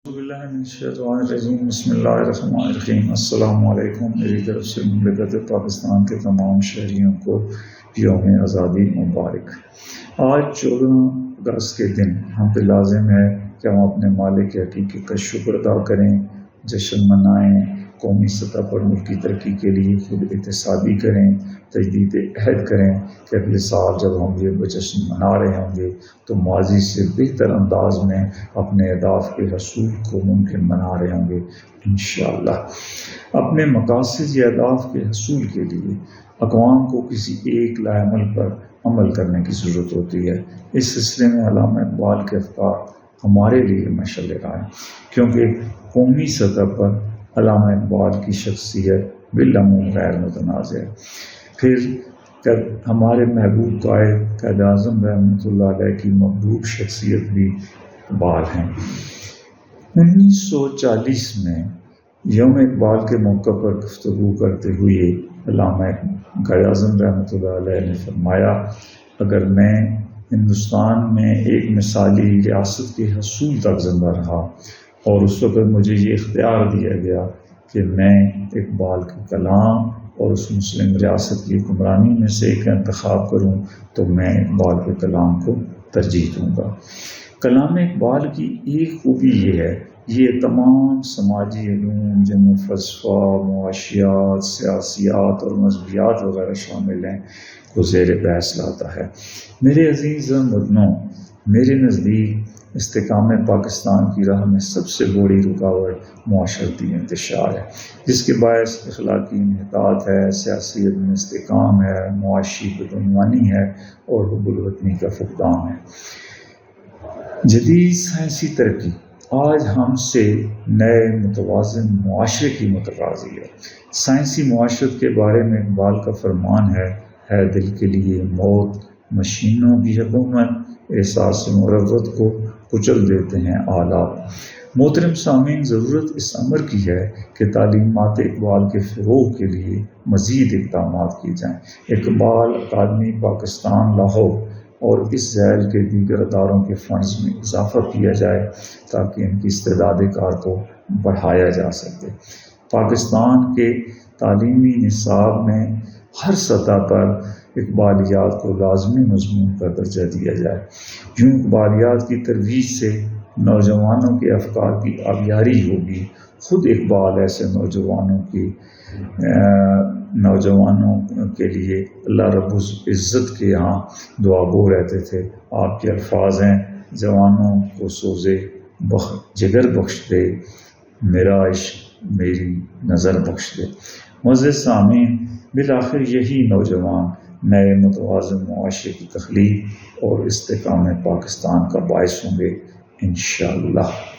بسم اللہ الرحمن الرحیم۔ السلام علیکم۔ میری طرف سے مملکت پاکستان کے تمام شہریوں کو یوم آزادی مبارک۔ آج 14 اگست کے دن ہم پہ لازم ہے کہ ہم اپنے مالک حقیقی کا شکر ادا کریں، جشن منائیں، قومی سطح پر ملک کی ترقی کے لیے خود احتسابی کریں، تجدید عہد کریں کہ اگلے سال جب ہم یہ جشن منا رہے ہوں گے تو ماضی سے بہتر انداز میں اپنے اہداف کے حصول کو ممکن بنا رہے ہوں گے انشاءاللہ۔ اپنے مقاصد یا اہداف کے حصول کے لیے اقوام کو کسی ایک لائحہ عمل پر عمل کرنے کی ضرورت ہوتی ہے۔ اس سلسلے میں علامہ اقبال کے افکار ہمارے لیے مشعل راہ ہیں، کیونکہ قومی سطح پر علامہ اقبال کی شخصیت بالعموم غیر متنازع ہے۔ پھر ہمارے محبوب قائد قائد اعظم رحمۃ اللہ علیہ کی محبوب شخصیت بھی اقبال ہیں۔ 1940 میں یوم اقبال کے موقع پر گفتگو کرتے ہوئے علامہ قائد اعظم رحمۃ اللہ علیہ نے فرمایا، اگر میں ہندوستان میں ایک مثالی ریاست کے حصول تک زندہ رہا اور اس وقت مجھے یہ اختیار دیا گیا کہ میں اقبال کے کلام اور اس مسلم ریاست کی حکمرانی میں سے ایک انتخاب کروں تو میں اقبال کے کلام کو ترجیح دوں گا۔ کلام اقبال کی ایک خوبی یہ ہے، یہ تمام سماجی علوم جن میں فلسفہ، معاشیات، سیاسیات اور مذہبیات وغیرہ شامل ہیں کو زیر بحث لاتا ہے۔ میرے عزیز وطنوں، میرے نزدیک استحکام پاکستان کی راہ میں سب سے بڑی رکاوٹ معاشرتی انتشار ہے، جس کے باعث اخلاقی انحطاط ہے، سیاسی عدم استحکام ہے، معاشی بدعنوانی ہے اور حب الوطنی کا فقدان ہے۔ جدید سائنسی ترقی آج ہم سے نئے متوازن معاشرے کی متقاضی ہے۔ سائنسی معاشرت کے بارے میں اقبال کا فرمان ہے دل کے لیے موت، مشینوں کی حکومت، احساس مروت کو کچل دیتے ہیں آلات۔ محترم سامعین، ضرورت اس امر کی ہے کہ تعلیمات اقبال کے فروغ کے لیے مزید اقدامات کیے جائیں۔ اقبال اکادمی پاکستان لاہور اور اس ذیل کے دیگر اداروں کے فنڈز میں اضافہ کیا جائے تاکہ ان کی استعداد کار کو بڑھایا جا سکے۔ پاکستان کے تعلیمی نصاب میں ہر سطح پر اقبالیات کو لازمی مضمون کا درجہ دیا جائے۔ یوں اقبالیات کی ترویج سے نوجوانوں کے افکار کی آبیاری ہوگی۔ خود اقبال ایسے نوجوانوں کے لیے اللہ رب العزت کے یہاں دعا گو رہتے تھے۔ آپ کے الفاظ ہیں، جوانوں کو سوزے جگر بخش دے، میرا عشق میری نظر بخش دے۔ معزز سامعین، بالآخر یہی نوجوان نئے متوازن معاشرے کی تخلیق اور استحکام پاکستان کا باعث ہوں گے انشاءاللہ۔